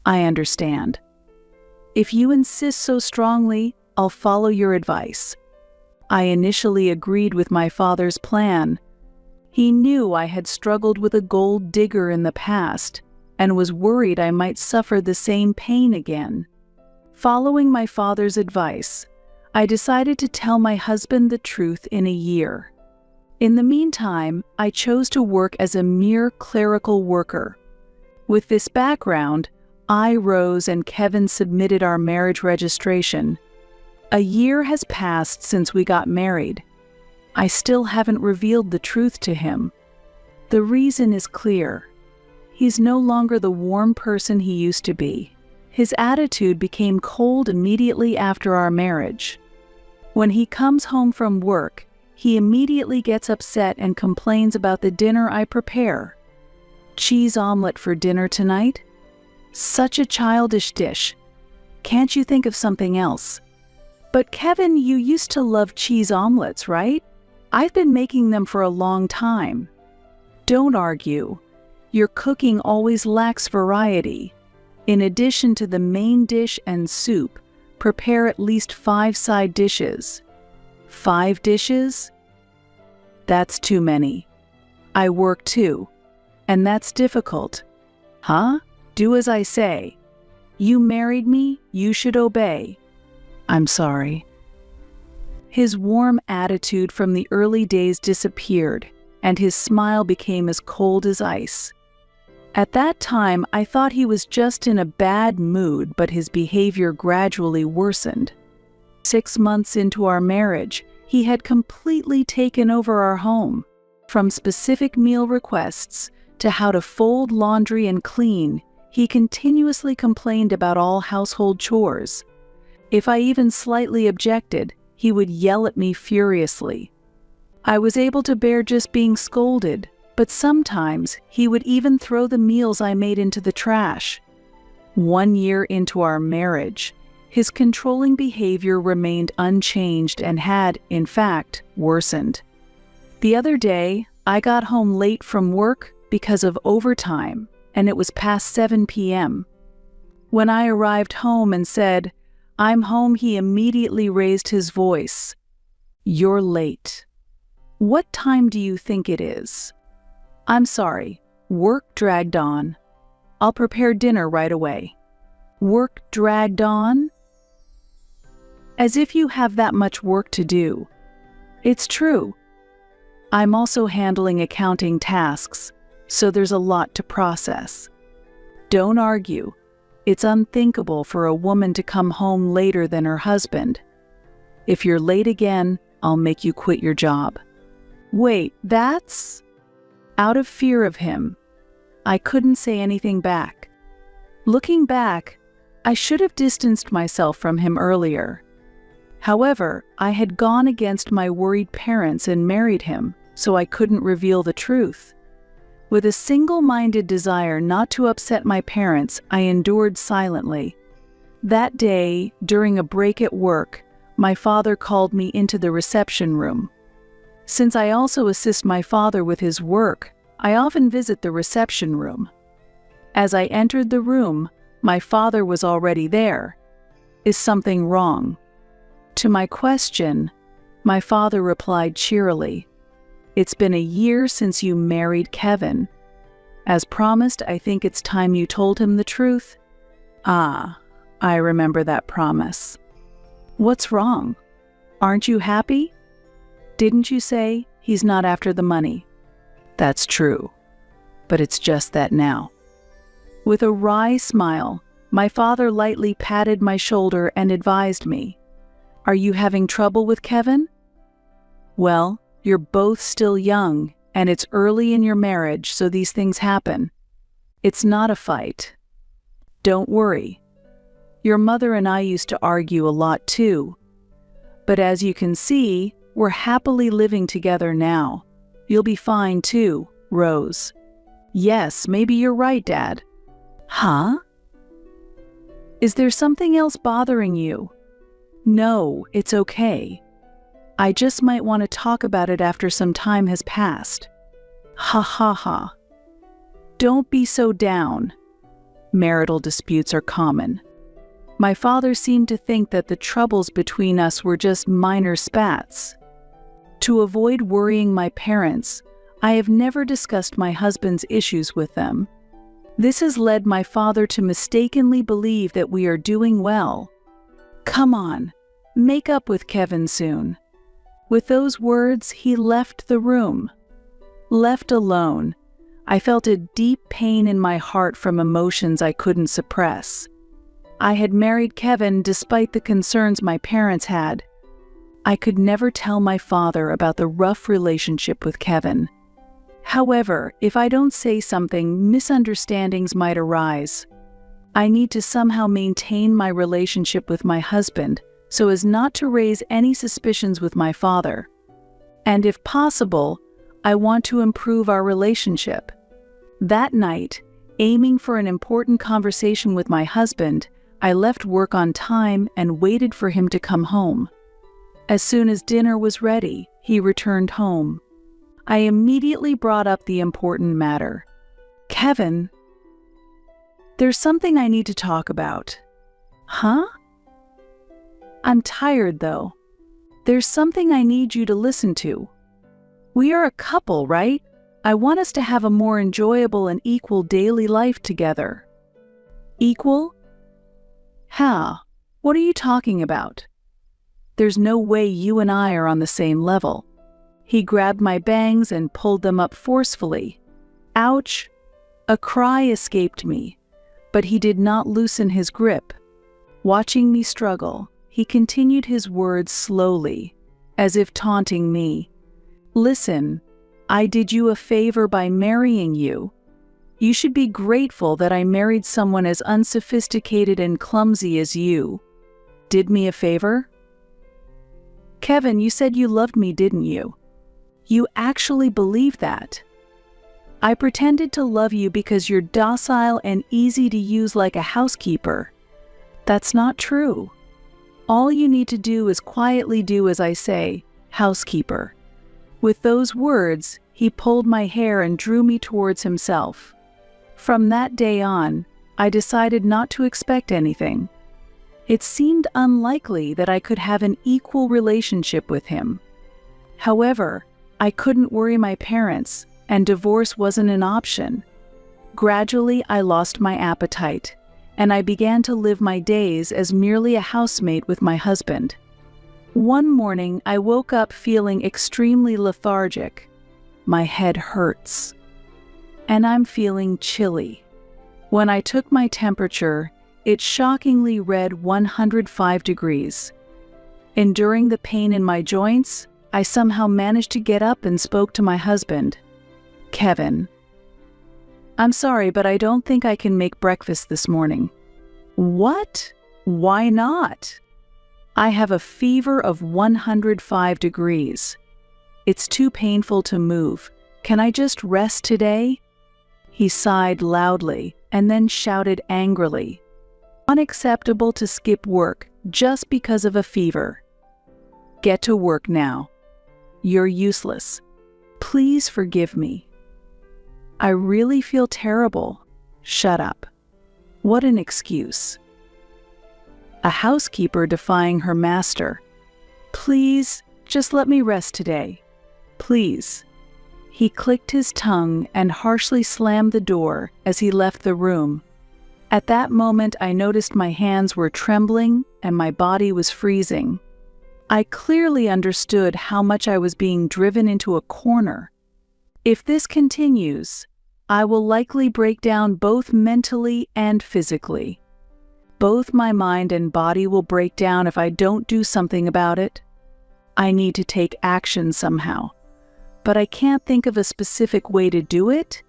I understand. If you insist so strongly, I'll follow your advice. I initially agreed with my father's plan. He knew I had struggled with a gold digger in the past and was worried I might suffer the same pain again. Following my father's advice, I decided to tell my husband the truth in a year. In the meantime, I chose to work as a mere clerical worker. With this background, I, Rose, and Kevin submitted our marriage registration. A year has passed since we got married. I still haven't revealed the truth to him. The reason is clear. He's no longer the warm person he used to be. His attitude became cold immediately after our marriage. When he comes home from work, he immediately gets upset and complains about the dinner I prepare. Cheese omelet for dinner tonight? Such a childish dish. Can't you think of something else? But Kevin, you used to love cheese omelets, right? I've been making them for a long time. Don't argue. Your cooking always lacks variety. In addition to the main dish and soup, prepare at least 5 side dishes. 5 dishes? That's too many. I work too, and that's difficult. Huh? Do as I say. You married me, you should obey. I'm sorry. His warm attitude from the early days disappeared, and his smile became as cold as ice. At that time, I thought he was just in a bad mood, but his behavior gradually worsened. 6 months into our marriage, he had completely taken over our home. From specific meal requests to how to fold laundry and clean, he continuously complained about all household chores. If I even slightly objected, he would yell at me furiously. I was able to bear just being scolded, but sometimes he would even throw the meals I made into the trash. 1 year into our marriage, his controlling behavior remained unchanged and had, in fact, worsened. The other day, I got home late from work because of overtime, and it was past 7 p.m. When I arrived home and said, "I'm home," he immediately raised his voice. "You're late. What time do you think it is?" "I'm sorry, work dragged on. I'll prepare dinner right away." Work dragged on? As if you have that much work to do. It's true. I'm also handling accounting tasks, so there's a lot to process. Don't argue. It's unthinkable for a woman to come home later than her husband. If you're late again, I'll make you quit your job. Wait, that's... Out of fear of him, I couldn't say anything back. Looking back, I should have distanced myself from him earlier. However, I had gone against my worried parents and married him, so I couldn't reveal the truth. With a single-minded desire not to upset my parents, I endured silently. That day, during a break at work, my father called me into the reception room. Since I also assist my father with his work, I often visit the reception room. As I entered the room, my father was already there. "Is something wrong?" To my question, my father replied cheerily, "It's been a year since you married Kevin. As promised, I think it's time you told him the truth." "Ah, I remember that promise." "What's wrong? Aren't you happy? Didn't you say he's not after the money?" "That's true, but it's just that now." With a wry smile, my father lightly patted my shoulder and advised me, "Are you having trouble with Kevin? Well, you're both still young, and it's early in your marriage, so these things happen. It's not a fight. Don't worry. Your mother and I used to argue a lot too. But as you can see, we're happily living together now. You'll be fine too, Rose." "Yes, maybe you're right, Dad." "Huh? Is there something else bothering you?" "No, it's okay. I just might want to talk about it after some time has passed." "Ha ha ha. Don't be so down. marital disputes are common. My father seemed to think that the troubles between us were just minor spats. To avoid worrying my parents, I have never discussed my husband's issues with them. This has led my father to mistakenly believe that we are doing well. Come on, make up with Kevin soon. With those words, he left the room. Left alone, I felt a deep pain in my heart from emotions I couldn't suppress. I had married Kevin despite the concerns my parents had. I could never tell my father about the rough relationship with Kevin. However, if I don't say something, misunderstandings might arise. I need to somehow maintain my relationship with my husband so as not to raise any suspicions with my father. And if possible, I want to improve our relationship. That night, aiming for an important conversation with my husband, I left work on time and waited for him to come home. As soon as dinner was ready, he returned home. I immediately brought up the important matter. Kevin, there's something I need to talk about. Huh? I'm tired, though. There's something I need you to listen to. We are a couple, right? I want us to have a more enjoyable and equal daily life together. Equal? How? What are you talking about? There's no way you and I are on the same level. He grabbed my bangs and pulled them up forcefully. Ouch! A cry escaped me, but he did not loosen his grip. Watching me struggle, he continued his words slowly, as if taunting me. Listen, I did you a favor by marrying you. You should be grateful that I married someone as unsophisticated and clumsy as you. Did me a favor? Kevin, you said you loved me, didn't you? You actually believe that. I pretended to love you because you're docile and easy to use like a housekeeper. That's not true. All you need to do is quietly do as I say, housekeeper. With those words, he pulled my hair and drew me towards himself. From that day on, I decided not to expect anything. It seemed unlikely that I could have an equal relationship with him. However, I couldn't worry my parents, and divorce wasn't an option. Gradually, I lost my appetite, and I began to live my days as merely a housemaid with my husband. One morning, I woke up feeling extremely lethargic. My head hurts, and I'm feeling chilly. When I took my temperature, it shockingly read 105 degrees. Enduring the pain in my joints, I somehow managed to get up and spoke to my husband. Kevin, I'm sorry, but I don't think I can make breakfast this morning. What? Why not? I have a fever of 105 degrees. It's too painful to move. Can I just rest today? He sighed loudly and then shouted angrily. Unacceptable to skip work just because of a fever. Get to work now. You're useless. Please forgive me. I really feel terrible. Shut up. What an excuse. A housekeeper defying her master. Please, just let me rest today. Please. He clicked his tongue and harshly slammed the door as he left the room. At that moment, I noticed my hands were trembling and my body was freezing. I clearly understood how much I was being driven into a corner. If this continues, I will likely break down both mentally and physically. Both my mind and body will break down if I don't do something about it. I need to take action somehow, but I can't think of a specific way to do it.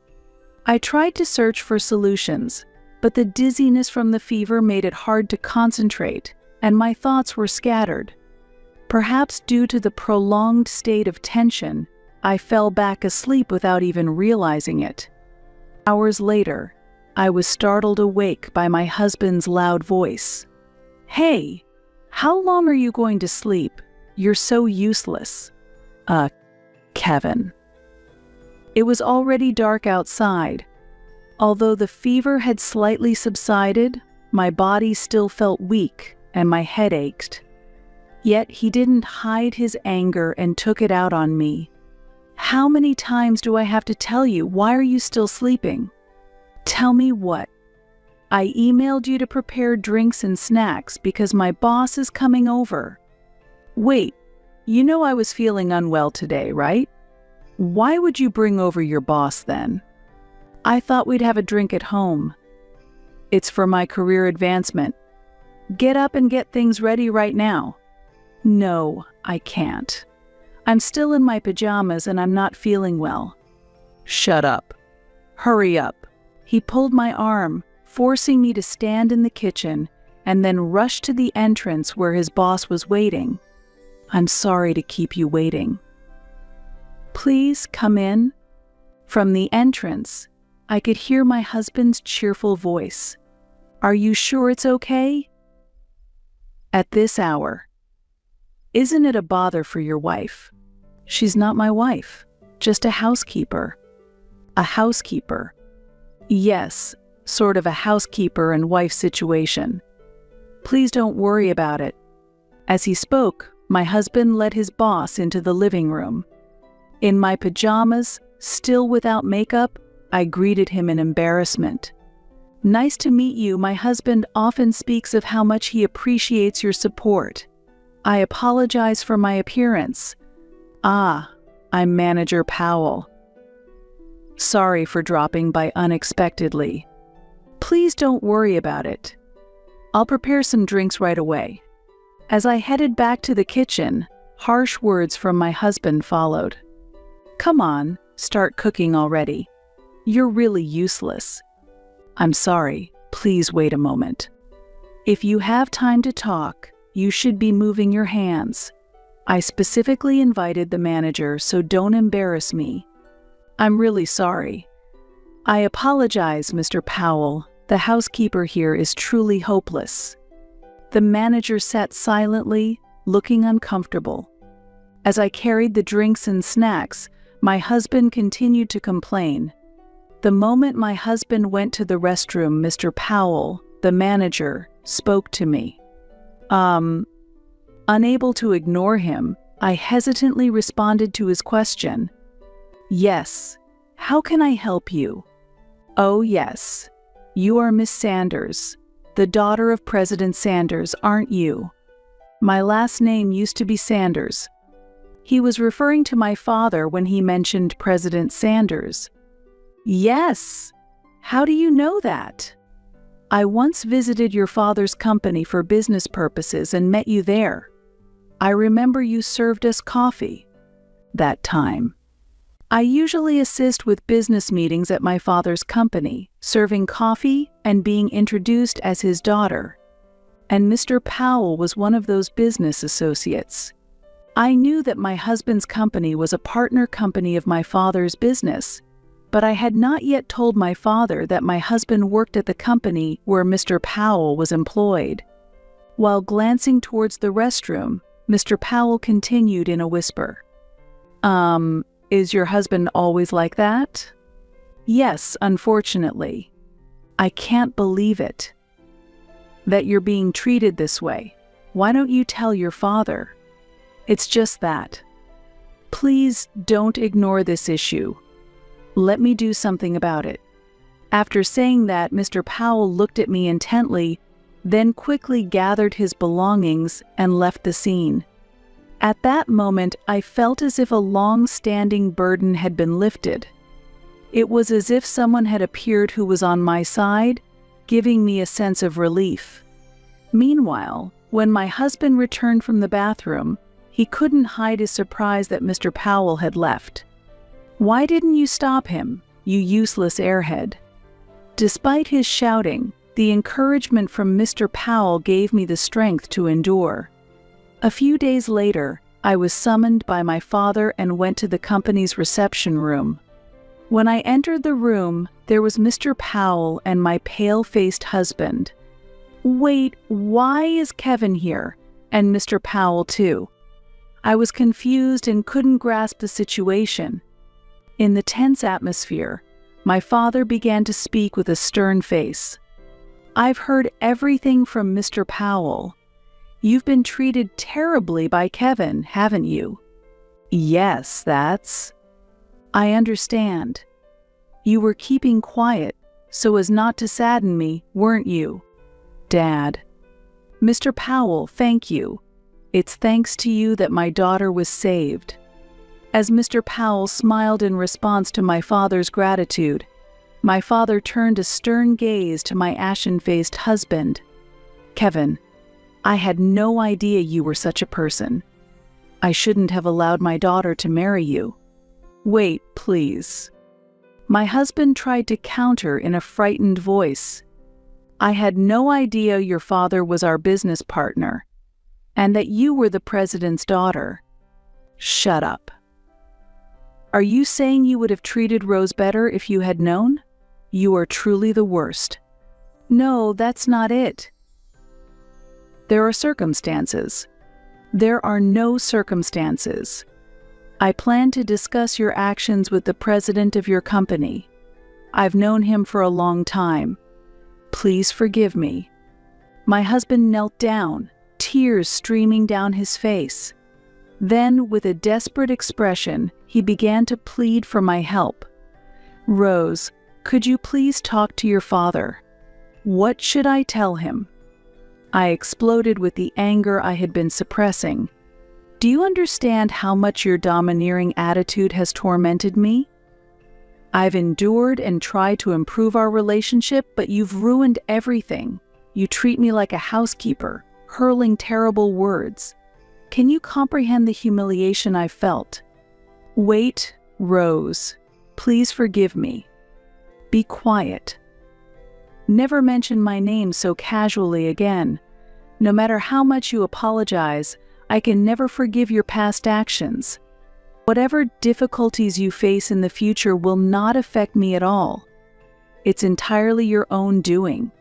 I tried to search for solutions, but the dizziness from the fever made it hard to concentrate, and my thoughts were scattered. Perhaps due to the prolonged state of tension, I fell back asleep without even realizing it. Hours later, I was startled awake by my husband's loud voice. Hey, how long are you going to sleep? You're so useless. Kevin. It was already dark outside. Although the fever had slightly subsided, my body still felt weak and my head ached. Yet he didn't hide his anger and took it out on me. "How many times do I have to tell you? Why are you still sleeping?" "Tell me what?" "I emailed you to prepare drinks and snacks because my boss is coming over." "Wait, you know I was feeling unwell today, right? Why would you bring over your boss then?" "I thought we'd have a drink at home." "It's for my career advancement. Get up and get things ready right now." "No, I can't. I'm still in my pajamas and I'm not feeling well." "Shut up. Hurry up." He pulled my arm, forcing me to stand in the kitchen and then rushed to the entrance where his boss was waiting. "I'm sorry to keep you waiting." "Please come in." From the entrance, I could hear my husband's cheerful voice. "Are you sure it's okay?" "At this hour." "Isn't it a bother for your wife?" "She's not my wife, just a housekeeper." "A housekeeper?" "Yes, sort of a housekeeper and wife situation." "Please don't worry about it." As he spoke, my husband led his boss into the living room. In my pajamas, still without makeup, I greeted him in embarrassment. "Nice to meet you. My husband often speaks of how much he appreciates your support. I apologize for my appearance." "Ah, I'm Manager Powell. Sorry for dropping by unexpectedly." "Please don't worry about it. I'll prepare some drinks right away." As I headed back to the kitchen, harsh words from my husband followed. "Come on, start cooking already. You're really useless." "I'm sorry, please wait a moment." "If you have time to talk, you should be moving your hands. I specifically invited the manager, so don't embarrass me." "I'm really sorry." "I apologize, Mr. Powell. The housekeeper here is truly hopeless." The manager sat silently, looking uncomfortable. As I carried the drinks and snacks, my husband continued to complain. The moment my husband went to the restroom, Mr. Powell, the manager, spoke to me. Unable to ignore him, I hesitantly responded to his question. "Yes. How can I help you?" "Oh, yes. You are Miss Sanders, the daughter of President Sanders, aren't you?" My last name used to be Sanders. He was referring to my father when he mentioned President Sanders. "Yes. How do you know that?" "I once visited your father's company for business purposes and met you there. I remember you served us coffee that time." I usually assist with business meetings at my father's company, serving coffee and being introduced as his daughter. And Mr. Powell was one of those business associates. I knew that my husband's company was a partner company of my father's business, but I had not yet told my father that my husband worked at the company where Mr. Powell was employed. While glancing towards the restroom, Mr. Powell continued in a whisper. Is your husband always like that?" "Yes, unfortunately." "I can't believe it. That you're being treated this way. Why don't you tell your father?" "It's just that." "Please don't ignore this issue. Let me do something about it." After saying that, Mr. Powell looked at me intently, then quickly gathered his belongings and left the scene. At that moment, I felt as if a long-standing burden had been lifted. It was as if someone had appeared who was on my side, giving me a sense of relief. Meanwhile, when my husband returned from the bathroom, he couldn't hide his surprise that Mr. Powell had left. "Why didn't you stop him, you useless airhead?" Despite his shouting, the encouragement from Mr. Powell gave me the strength to endure. A few days later, I was summoned by my father and went to the company's reception room. When I entered the room, there was Mr. Powell and my pale-faced husband. "Wait, why is Kevin here? And Mr. Powell too?" I was confused and couldn't grasp the situation. In the tense atmosphere, My father began to speak with a stern face. "I've heard everything from Mr. Powell. You've been treated terribly by Kevin, haven't you?" "Yes, that's—" "I understand. You were keeping quiet so as not to sadden me, weren't you?" "Dad." "Mr. Powell, thank you. It's thanks to you that my daughter was saved." As Mr. Powell smiled in response to my father's gratitude, my father turned a stern gaze to my ashen-faced husband. "Kevin, I had no idea you were such a person. I shouldn't have allowed my daughter to marry you." "Wait, please." My husband tried to counter in a frightened voice. "I had no idea your father was our business partner, and that you were the president's daughter." "Shut up. Are you saying you would have treated Rose better if you had known? You are truly the worst." "No, that's not it. There are circumstances." "There are no circumstances. I plan to discuss your actions with the president of your company. I've known him for a long time. Please forgive me." My husband knelt down, tears streaming down his face. Then, with a desperate expression, he began to plead for my help. "Rose, could you please talk to your father? What should I tell him?" I exploded with the anger I had been suppressing. "Do you understand how much your domineering attitude has tormented me? I've endured and tried to improve our relationship, but you've ruined everything. You treat me like a housekeeper, hurling terrible words. Can you comprehend the humiliation I've felt?" "Wait, Rose. Please forgive me. Be quiet. Never mention my name so casually again. No matter how much you apologize, I can never forgive your past actions. Whatever difficulties you face in the future will not affect me at all. It's entirely your own doing.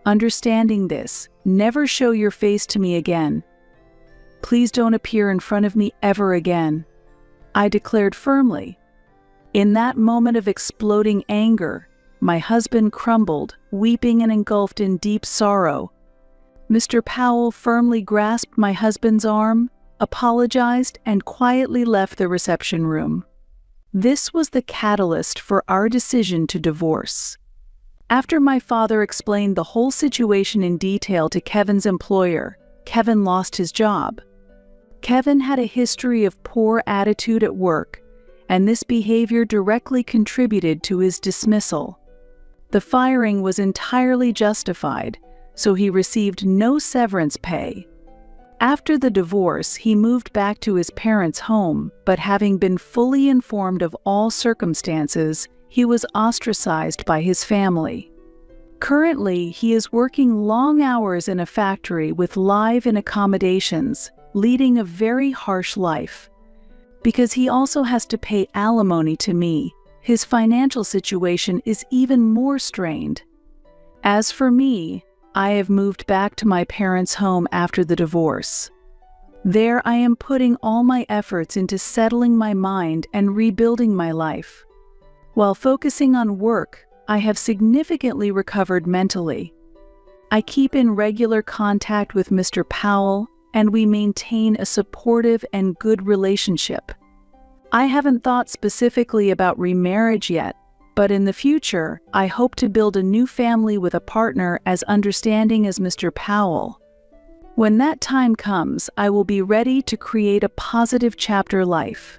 Understanding this, never show your face to me again. Please don't appear in front of me ever again," I declared firmly. In that moment of exploding anger, my husband crumbled, weeping and engulfed in deep sorrow. Mr. Powell firmly grasped my husband's arm, apologized, and quietly left the reception room. This was the catalyst for our decision to divorce. After my father explained the whole situation in detail to Kevin's employer, Kevin lost his job. Kevin had a history of poor attitude at work, and this behavior directly contributed to his dismissal. The firing was entirely justified, so he received no severance pay. After the divorce, he moved back to his parents' home, but having been fully informed of all circumstances, he was ostracized by his family. Currently, he is working long hours in a factory with live-in accommodations, leading a very harsh life. Because he also has to pay alimony to me, his financial situation is even more strained. As for me, I have moved back to my parents' home after the divorce. There I am putting all my efforts into settling my mind and rebuilding my life. While focusing on work, I have significantly recovered mentally. I keep in regular contact with Mr. Powell, and we maintain a supportive and good relationship. I haven't thought specifically about remarriage yet, but in the future, I hope to build a new family with a partner as understanding as Mr. Powell. When that time comes, I will be ready to create a positive chapter life.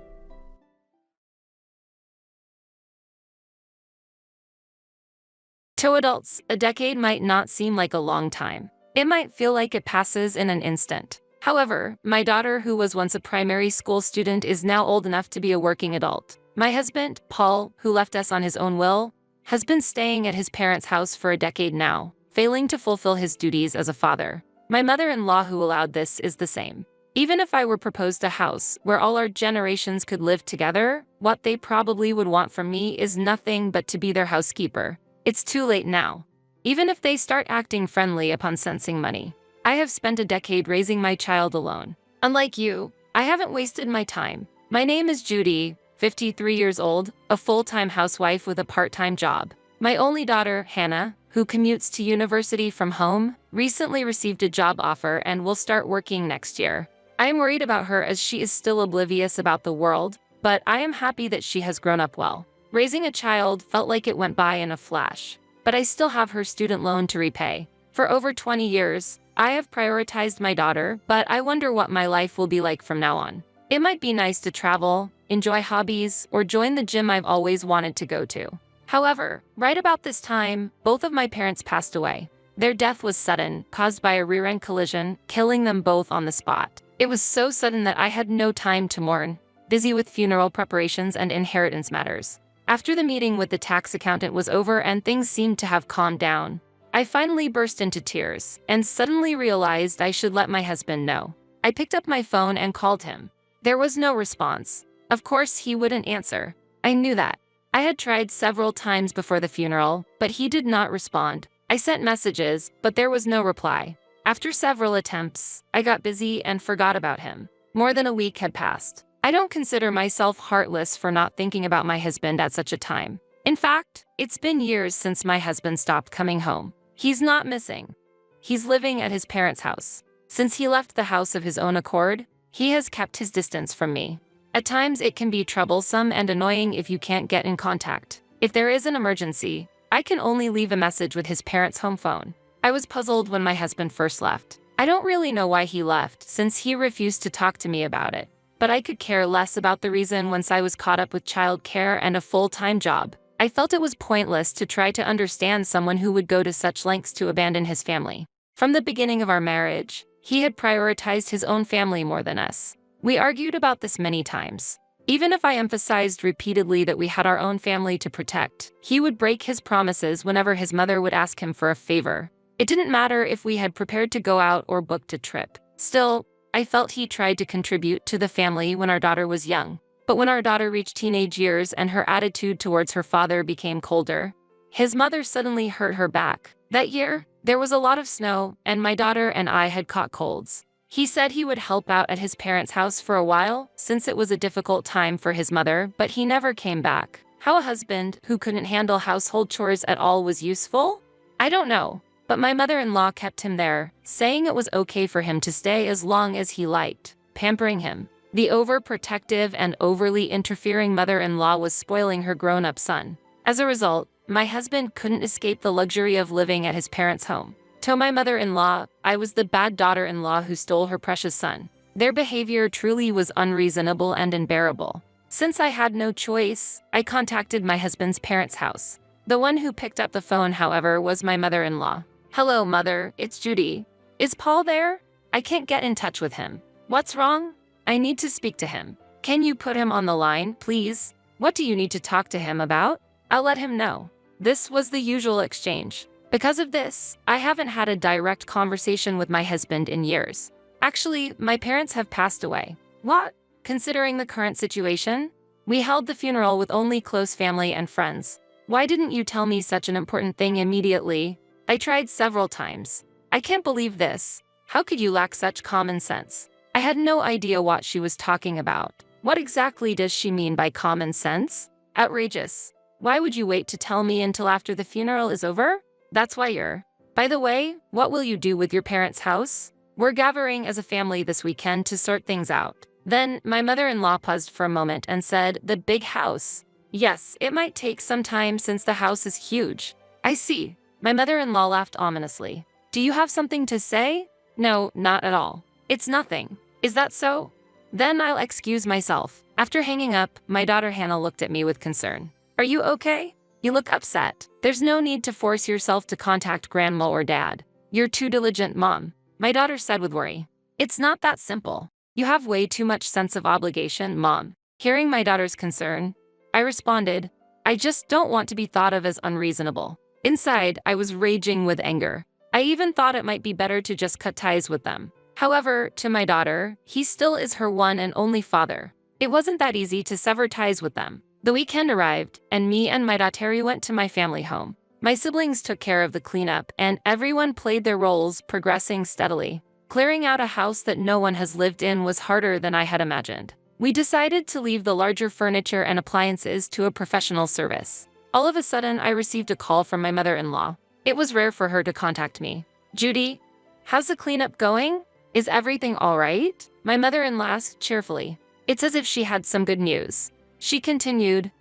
To adults, a decade might not seem like a long time. It might feel like it passes in an instant. However, my daughter, who was once a primary school student, is now old enough to be a working adult. My husband, Paul, who left us on his own will, has been staying at his parents' house for a decade now, failing to fulfill his duties as a father. My mother-in-law, who allowed this, is the same. Even if I were proposed a house where all our generations could live together, what they probably would want from me is nothing but to be their housekeeper. It's too late now. Even if they start acting friendly upon sensing money. I have spent a decade raising my child alone. Unlike you, I haven't wasted my time. My name is Judy, 53 years old, a full-time housewife with a part-time job. My only daughter, Hannah, who commutes to university from home, recently received a job offer and will start working next year. I am worried about her as she is still oblivious about the world, but I am happy that she has grown up well. Raising a child felt like it went by in a flash, but I still have her student loan to repay. For over 20 years, I have prioritized my daughter, but I wonder what my life will be like from now on. It might be nice to travel, enjoy hobbies, or join the gym I've always wanted to go to. However, right about this time, both of my parents passed away. Their death was sudden, caused by a rear-end collision, killing them both on the spot. It was so sudden that I had no time to mourn, busy with funeral preparations and inheritance matters. After the meeting with the tax accountant was over and things seemed to have calmed down, I finally burst into tears and suddenly realized I should let my husband know. I picked up my phone and called him. There was no response. Of course, he wouldn't answer. I knew that. I had tried several times before the funeral, but he did not respond. I sent messages, but there was no reply. After several attempts, I got busy and forgot about him. More than a week had passed. I don't consider myself heartless for not thinking about my husband at such a time. In fact, it's been years since my husband stopped coming home. He's not missing. He's living at his parents' house. Since he left the house of his own accord, he has kept his distance from me. At times, it can be troublesome and annoying if you can't get in contact. If there is an emergency, I can only leave a message with his parents' home phone. I was puzzled when my husband first left. I don't really know why he left, since he refused to talk to me about it. But I could care less about the reason once I was caught up with childcare and a full-time job. I felt it was pointless to try to understand someone who would go to such lengths to abandon his family. From the beginning of our marriage, he had prioritized his own family more than us. We argued about this many times. Even if I emphasized repeatedly that we had our own family to protect, he would break his promises whenever his mother would ask him for a favor. It didn't matter if we had prepared to go out or booked a trip. Still, I felt he tried to contribute to the family when our daughter was young. But when our daughter reached teenage years and her attitude towards her father became colder, his mother suddenly hurt her back. That year, there was a lot of snow, and my daughter and I had caught colds. He said he would help out at his parents' house for a while, since it was a difficult time for his mother, but he never came back. How a husband who couldn't handle household chores at all was useful? I don't know, but my mother-in-law kept him there, saying it was okay for him to stay as long as he liked, pampering him. The overprotective and overly interfering mother-in-law was spoiling her grown-up son. As a result, my husband couldn't escape the luxury of living at his parents' home. To my mother-in-law, I was the bad daughter-in-law who stole her precious son. Their behavior truly was unreasonable and unbearable. Since I had no choice, I contacted my husband's parents' house. The one who picked up the phone, however, was my mother-in-law. "Hello, Mother, it's Judy. Is Paul there? I can't get in touch with him. What's wrong? I need to speak to him. Can you put him on the line, please? What do you need to talk to him about? I'll let him know." This was the usual exchange. Because of this, I haven't had a direct conversation with my husband in years. Actually, my parents have passed away. What? Considering the current situation? We held the funeral with only close family and friends. Why didn't you tell me such an important thing immediately? I tried several times. I can't believe this. How could you lack such common sense? I had no idea what she was talking about. What exactly does she mean by common sense? Outrageous. Why would you wait to tell me until after the funeral is over? That's why you're. By the way, what will you do with your parents' house? We're gathering as a family this weekend to sort things out. Then, my mother-in-law paused for a moment and said, "The big house." Yes, it might take some time since the house is huge. I see. My mother-in-law laughed ominously. Do you have something to say? No, not at all. It's nothing. Is that so? Then I'll excuse myself. After hanging up, my daughter Hannah looked at me with concern. Are you okay? You look upset. There's no need to force yourself to contact grandma or dad. You're too diligent, Mom. My daughter said with worry. It's not that simple. You have way too much sense of obligation, Mom. Hearing my daughter's concern, I responded, I just don't want to be thought of as unreasonable. Inside, I was raging with anger. I even thought it might be better to just cut ties with them. However, to my daughter, he still is her one and only father. It wasn't that easy to sever ties with them. The weekend arrived, and me and my daughter went to my family home. My siblings took care of the cleanup, and everyone played their roles, progressing steadily. Clearing out a house that no one has lived in was harder than I had imagined. We decided to leave the larger furniture and appliances to a professional service. All of a sudden, I received a call from my mother-in-law. It was rare for her to contact me. "Judy, how's the cleanup going? Is everything all right?" My mother-in-law asked cheerfully. It's as if she had some good news. She continued,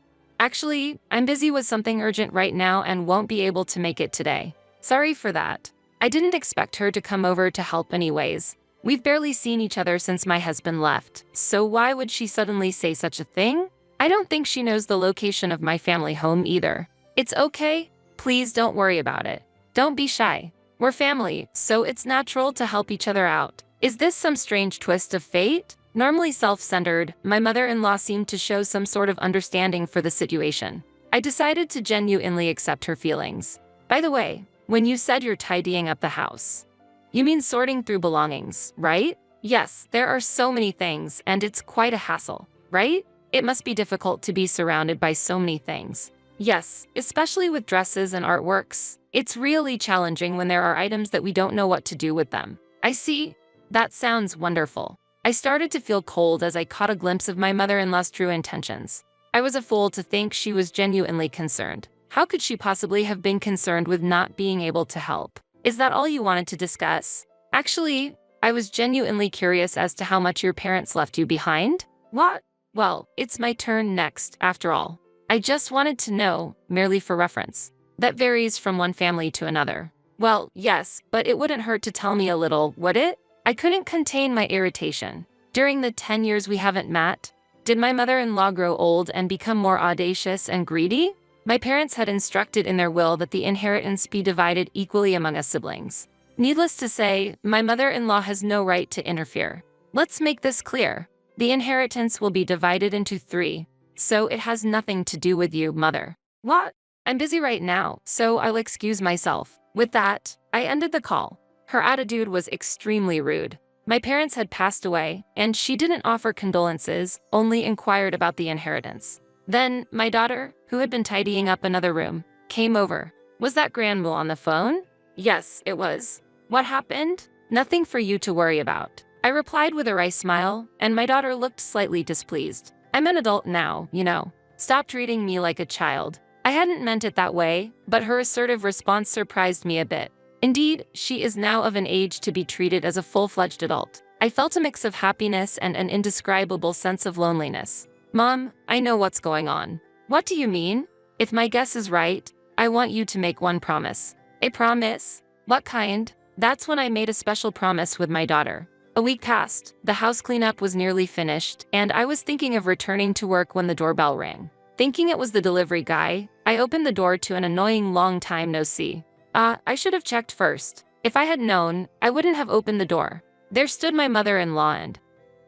"Actually, I'm busy with something urgent right now and won't be able to make it today. Sorry for that." I didn't expect her to come over to help anyways. We've barely seen each other since my husband left, so why would she suddenly say such a thing? I don't think she knows the location of my family home either. It's okay. Please don't worry about it. Don't be shy. We're family, so it's natural to help each other out. Is this some strange twist of fate? Normally self-centered, my mother-in-law seemed to show some sort of understanding for the situation. I decided to genuinely accept her feelings. By the way, when you said you're tidying up the house, you mean sorting through belongings, right? Yes, there are so many things, and it's quite a hassle, right? It must be difficult to be surrounded by so many things. Yes, especially with dresses and artworks. It's really challenging when there are items that we don't know what to do with them. I see. That sounds wonderful. I started to feel cold as I caught a glimpse of my mother-in-law's true intentions. I was a fool to think she was genuinely concerned. How could she possibly have been concerned with not being able to help? Is that all you wanted to discuss? Actually, I was genuinely curious as to how much your parents left you behind. What? Well, it's my turn next, after all. I just wanted to know, merely for reference. That varies from one family to another. Well, yes, but it wouldn't hurt to tell me a little, would it? I couldn't contain my irritation. During the 10 years we haven't met, did my mother-in-law grow old and become more audacious and greedy? My parents had instructed in their will that the inheritance be divided equally among us siblings. Needless to say, my mother-in-law has no right to interfere. Let's make this clear. The inheritance will be divided into 3, so it has nothing to do with you, mother. What? I'm busy right now, so I'll excuse myself. With that, I ended the call. Her attitude was extremely rude. My parents had passed away, and she didn't offer condolences, only inquired about the inheritance. Then, my daughter, who had been tidying up another room, came over. Was that grandma on the phone? Yes, it was. What happened? Nothing for you to worry about. I replied with a wry smile, and my daughter looked slightly displeased. I'm an adult now, you know. Stop treating me like a child. I hadn't meant it that way, but her assertive response surprised me a bit. Indeed, she is now of an age to be treated as a full-fledged adult. I felt a mix of happiness and an indescribable sense of loneliness. Mom, I know what's going on. What do you mean? If my guess is right, I want you to make one promise. A promise? What kind? That's when I made a special promise with my daughter. A week passed, the house cleanup was nearly finished, and I was thinking of returning to work when the doorbell rang. Thinking it was the delivery guy, I opened the door to an annoying long time no see. I should have checked first. If I had known, I wouldn't have opened the door. There stood my mother-in-law and...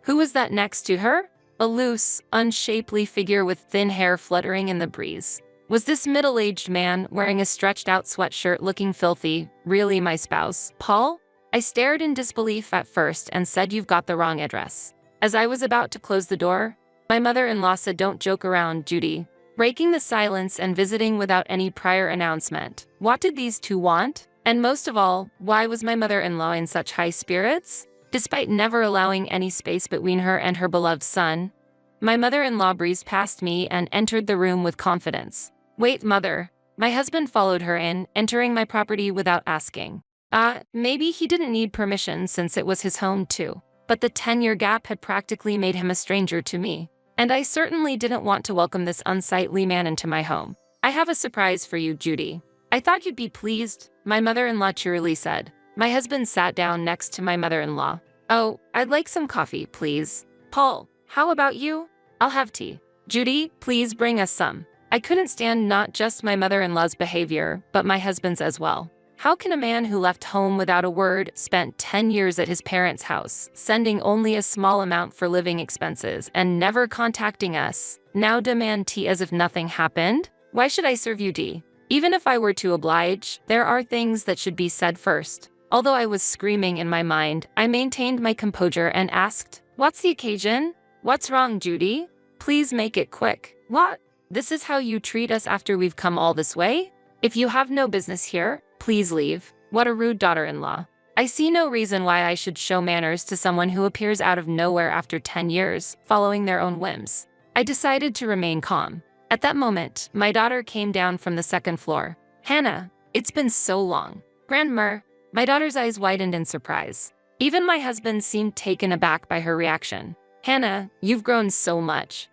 Who was that next to her? A loose, unshapely figure with thin hair fluttering in the breeze. Was this middle-aged man, wearing a stretched-out sweatshirt looking filthy, really my spouse, Paul? I stared in disbelief at first and said, "You've got the wrong address." As I was about to close the door, my mother-in-law said, "Don't joke around, Judy." Breaking the silence and visiting without any prior announcement. What did these two want? And most of all, why was my mother-in-law in such high spirits? Despite never allowing any space between her and her beloved son, my mother-in-law breezed past me and entered the room with confidence. Wait, mother. My husband followed her in, entering my property without asking. Maybe he didn't need permission since it was his home too. But the 10-year gap had practically made him a stranger to me. And I certainly didn't want to welcome this unsightly man into my home. I have a surprise for you, Judy. I thought you'd be pleased, my mother-in-law cheerily said. My husband sat down next to my mother-in-law. Oh, I'd like some coffee, please. Paul, how about you? I'll have tea. Judy, please bring us some. I couldn't stand not just my mother-in-law's behavior, but my husband's as well. How can a man who left home without a word, spent 10 years at his parents' house, sending only a small amount for living expenses, and never contacting us, now demand tea as if nothing happened? Why should I serve you tea? Even if I were to oblige, there are things that should be said first. Although I was screaming in my mind, I maintained my composure and asked, "What's the occasion? What's wrong, Judy? Please make it quick." What? This is how you treat us after we've come all this way? If you have no business here, please leave. What a rude daughter-in-law. I see no reason why I should show manners to someone who appears out of nowhere after 10 years, following their own whims. I decided to remain calm. At that moment, my daughter came down from the second floor. Hannah, it's been so long. Grandma, my daughter's eyes widened in surprise. Even my husband seemed taken aback by her reaction. Hannah, you've grown so much.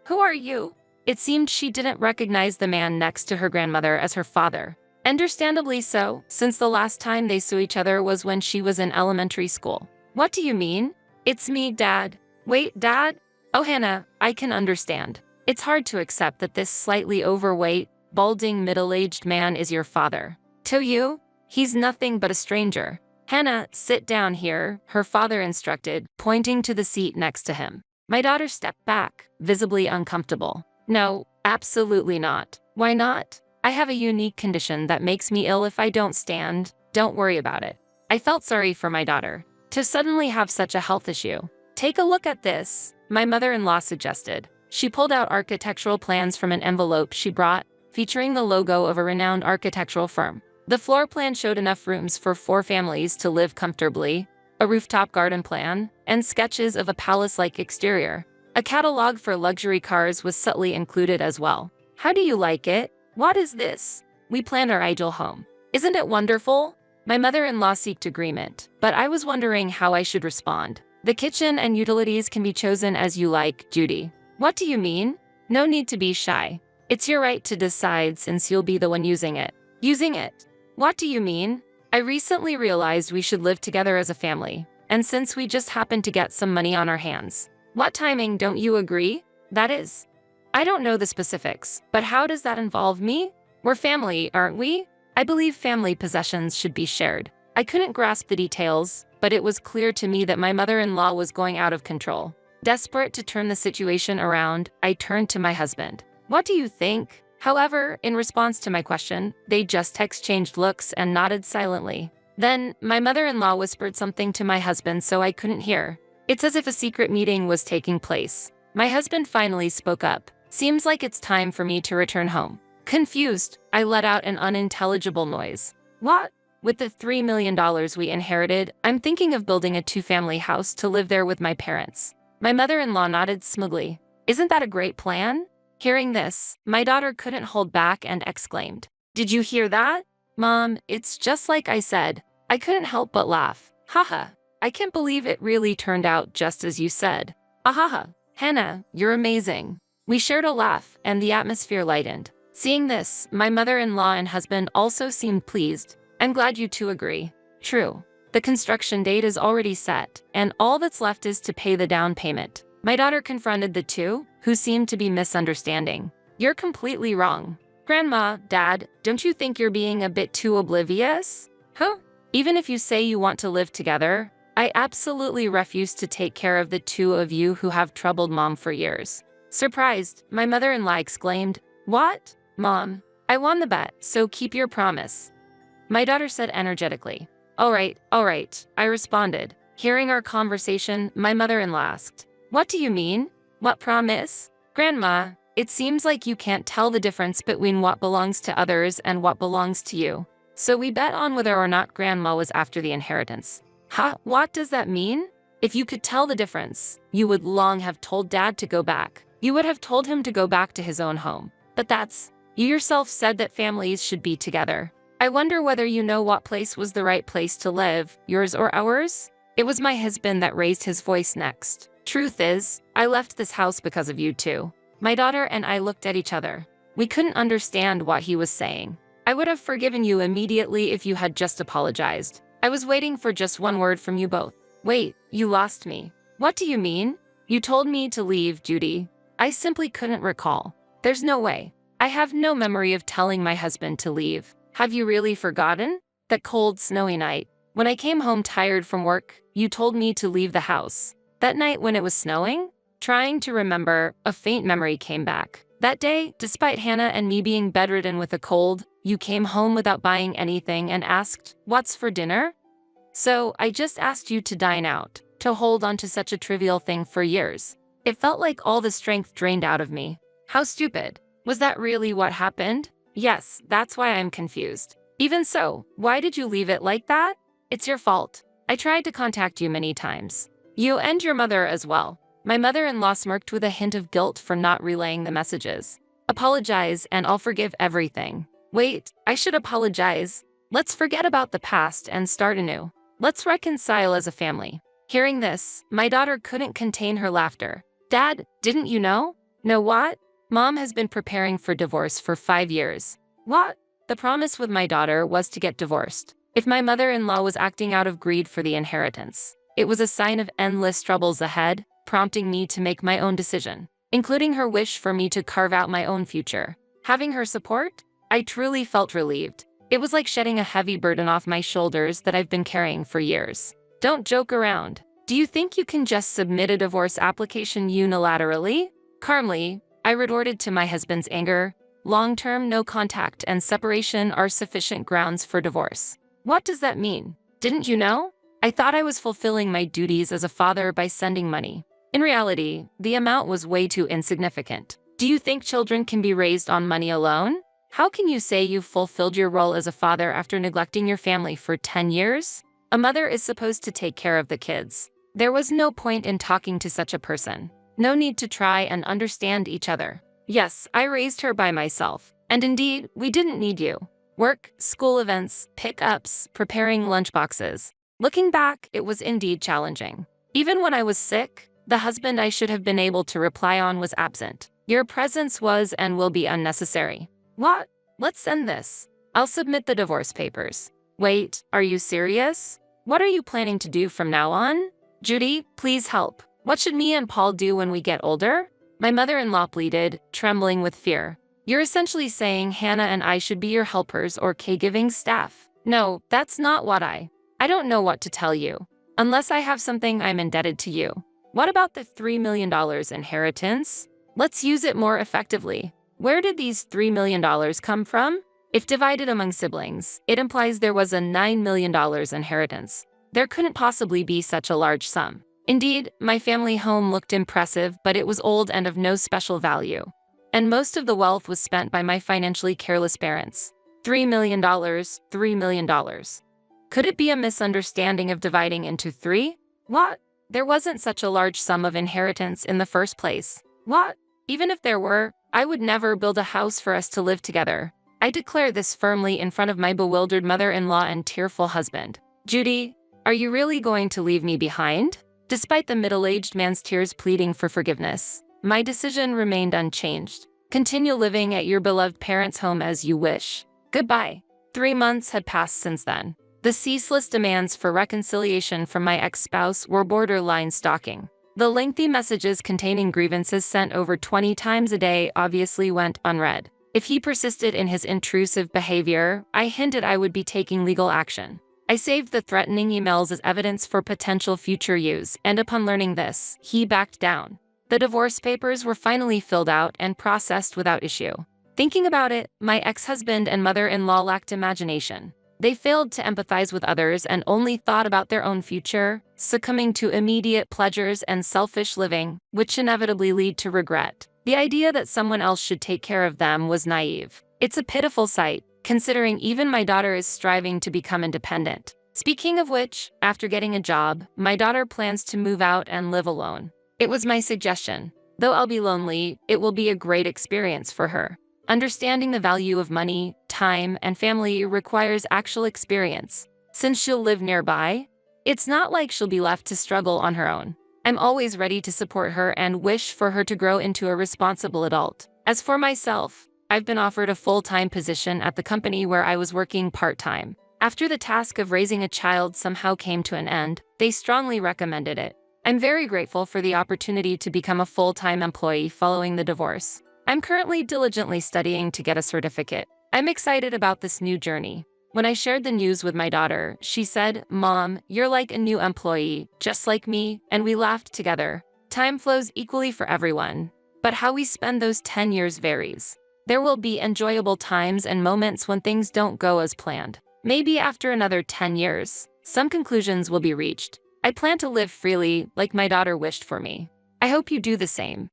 Who are you? It seemed she didn't recognize the man next to her grandmother as her father. Understandably so, since the last time they saw each other was when she was in elementary school. What do you mean? It's me, Dad. Wait, Dad? Oh, Hannah, I can understand. It's hard to accept that this slightly overweight, balding middle-aged man is your father. To you, he's nothing but a stranger. Hannah, sit down here, her father instructed, pointing to the seat next to him. My daughter stepped back, visibly uncomfortable. No, absolutely not. Why not? I have a unique condition that makes me ill if I don't stand. Don't worry about it. I felt sorry for my daughter to suddenly have such a health issue. Take a look at this, my mother-in-law suggested. She pulled out architectural plans from an envelope she brought, featuring the logo of a renowned architectural firm. The floor plan showed enough rooms for 4 families to live comfortably, a rooftop garden plan, and sketches of a palace-like exterior. A catalog for luxury cars was subtly included as well. How do you like it? What is this? We planned our ideal home. Isn't it wonderful? My mother-in-law sought agreement, but I was wondering how I should respond. The kitchen and utilities can be chosen as you like, Judy. What do you mean? No need to be shy. It's your right to decide since you'll be the one using it. Using it? What do you mean? I recently realized we should live together as a family, and since we just happened to get some money on our hands. What timing, don't you agree? That is. I don't know the specifics, but how does that involve me? We're family, aren't we? I believe family possessions should be shared. I couldn't grasp the details, but it was clear to me that my mother-in-law was going out of control. Desperate to turn the situation around, I turned to my husband. What do you think? However, in response to my question, they just exchanged looks and nodded silently. Then, my mother-in-law whispered something to my husband so I couldn't hear. It's as if a secret meeting was taking place. My husband finally spoke up. Seems like it's time for me to return home. Confused, I let out an unintelligible noise. What? With the $3 million we inherited, I'm thinking of building a 2-family house to live there with my parents. My mother-in-law nodded smugly. Isn't that a great plan? Hearing this, my daughter couldn't hold back and exclaimed, "Did you hear that? Mom, it's just like I said." I couldn't help but laugh. Haha, I can't believe it really turned out just as you said. Ahaha, Hannah, you're amazing. We shared a laugh and the atmosphere lightened. Seeing this, my mother-in-law and husband also seemed pleased. I'm glad you two agree. True. The construction date is already set, and all that's left is to pay the down payment. My daughter confronted the two, who seemed to be misunderstanding. You're completely wrong. Grandma, Dad, don't you think you're being a bit too oblivious? Huh? Even if you say you want to live together, I absolutely refuse to take care of the two of you who have troubled Mom for years. Surprised, my mother-in-law exclaimed, What? Mom, I won the bet, so keep your promise. My daughter said energetically. All right, I responded. Hearing our conversation, my mother-in-law asked, What do you mean? What promise? Grandma, it seems like you can't tell the difference between what belongs to others and what belongs to you. So we bet on whether or not Grandma was after the inheritance. Ha, what does that mean? If you could tell the difference, you would long have told Dad to go back. You would have told him to go back to his own home. But you yourself said that families should be together. I wonder whether you know what place was the right place to live, yours or ours? It was my husband that raised his voice next. Truth is, I left this house because of you two. My daughter and I looked at each other. We couldn't understand what he was saying. I would have forgiven you immediately if you had just apologized. I was waiting for just one word from you both. Wait, you lost me. What do you mean? You told me to leave, Judy. I simply couldn't recall. There's no way. I have no memory of telling my husband to leave. Have you really forgotten? That cold, snowy night. When I came home tired from work, you told me to leave the house. That night when it was snowing? Trying to remember, a faint memory came back. That day, despite Hannah and me being bedridden with a cold, you came home without buying anything and asked, What's for dinner? So, I just asked you to dine out, to hold on to such a trivial thing for years. It felt like all the strength drained out of me. How stupid. Was that really what happened? Yes, that's why I'm confused. Even so, why did you leave it like that? it's your fault. I tried to contact you many times. You and your mother as well. My mother-in-law smirked with a hint of guilt for not relaying the messages. Apologize and I'll forgive everything. Wait, I should apologize. Let's forget about the past and start anew. Let's reconcile as a family. Hearing this, my daughter couldn't contain her laughter. Dad, didn't you know? Know what? Mom has been preparing for divorce for 5 years. What? The promise with my daughter was to get divorced. If my mother-in-law was acting out of greed for the inheritance, it was a sign of endless troubles ahead, prompting me to make my own decision, including her wish for me to carve out my own future. Having her support, I truly felt relieved. It was like shedding a heavy burden off my shoulders that I've been carrying for years. Don't joke around. Do you think you can just submit a divorce application unilaterally? Calmly, I retorted to my husband's anger. Long-term no contact and separation are sufficient grounds for divorce. What does that mean? Didn't you know? I thought I was fulfilling my duties as a father by sending money. In reality, the amount was way too insignificant. Do you think children can be raised on money alone? How can you say you've fulfilled your role as a father after neglecting your family for 10 years? A mother is supposed to take care of the kids. There was no point in talking to such a person. No need to try and understand each other. Yes, I raised her by myself. And indeed, we didn't need you. Work, school events, pickups, preparing lunchboxes. Looking back, it was indeed challenging. Even when I was sick, the husband I should have been able to rely on was absent. Your presence was and will be unnecessary. What? Let's end this. I'll submit the divorce papers. Wait, are you serious? What are you planning to do from now on? Judy, please help. What should me and Paul do when we get older? My mother-in-law pleaded, trembling with fear. You're essentially saying Hannah and I should be your helpers or caregiving staff. No, that's not what I don't know what to tell you. Unless I have something I'm indebted to you. What about the $3 million inheritance? Let's use it more effectively. Where did these $3 million come from? If divided among siblings, it implies there was a $9 million inheritance. There couldn't possibly be such a large sum. Indeed, my family home looked impressive, but it was old and of no special value. And most of the wealth was spent by my financially careless parents. $3 million, $3 million. Could it be a misunderstanding of dividing into 3? What? There wasn't such a large sum of inheritance in the first place. What? Even if there were, I would never build a house for us to live together. I declare this firmly in front of my bewildered mother-in-law and tearful husband. Judy, are you really going to leave me behind? Despite the middle-aged man's tears pleading for forgiveness, my decision remained unchanged. Continue living at your beloved parents' home as you wish. Goodbye. 3 months had passed since then. The ceaseless demands for reconciliation from my ex-spouse were borderline stalking. The lengthy messages containing grievances sent over 20 times a day obviously went unread. If he persisted in his intrusive behavior, I hinted I would be taking legal action. I saved the threatening emails as evidence for potential future use, and upon learning this, he backed down. The divorce papers were finally filled out and processed without issue. Thinking about it, my ex-husband and mother-in-law lacked imagination. They failed to empathize with others and only thought about their own future, succumbing to immediate pleasures and selfish living, which inevitably lead to regret. The idea that someone else should take care of them was naive. It's a pitiful sight, considering even my daughter is striving to become independent. Speaking of which, after getting a job, my daughter plans to move out and live alone. It was my suggestion. Though I'll be lonely, it will be a great experience for her. Understanding the value of money, time, and family requires actual experience. Since she'll live nearby, it's not like she'll be left to struggle on her own. I'm always ready to support her and wish for her to grow into a responsible adult. As for myself, I've been offered a full-time position at the company where I was working part-time. After the task of raising a child somehow came to an end, they strongly recommended it. I'm very grateful for the opportunity to become a full-time employee following the divorce. I'm currently diligently studying to get a certificate. I'm excited about this new journey. When I shared the news with my daughter, she said, "Mom, you're like a new employee, just like me," and we laughed together. Time flows equally for everyone, but how we spend those 10 years varies. There will be enjoyable times and moments when things don't go as planned. Maybe after another 10 years, some conclusions will be reached. I plan to live freely, like my daughter wished for me. I hope you do the same.